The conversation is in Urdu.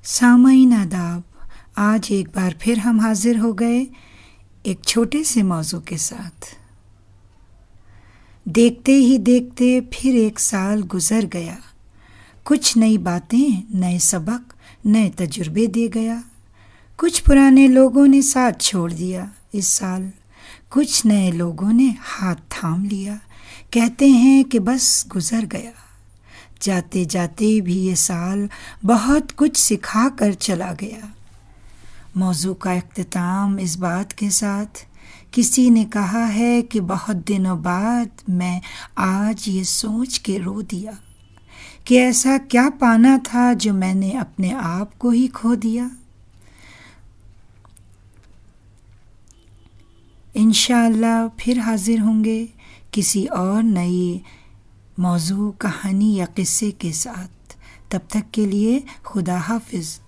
سامعین آداب، آج ایک بار پھر ہم حاضر ہو گئے ایک چھوٹے سے موضوع کے ساتھ۔ دیکھتے ہی دیکھتے پھر ایک سال گزر گیا، کچھ نئی باتیں، نئے سبق، نئے تجربے دے گیا۔ کچھ پرانے لوگوں نے ساتھ چھوڑ دیا اس سال، کچھ نئے لوگوں نے ہاتھ تھام لیا۔ کہتے ہیں کہ بس گزر گیا، جاتے جاتے بھی یہ سال بہت کچھ سکھا کر چلا گیا۔ موضوع کا اختتام اس بات کے ساتھ، کسی نے کہا ہے کہ بہت دنوں بعد میں آج یہ سوچ کے رو دیا کہ ایسا کیا پانا تھا جو میں نے اپنے آپ کو ہی کھو دیا۔ انشاءاللہ پھر حاضر ہوں گے کسی اور نئی موضوع، کہانی یا قصے کے ساتھ۔ تب تک کے لیے خدا حافظ۔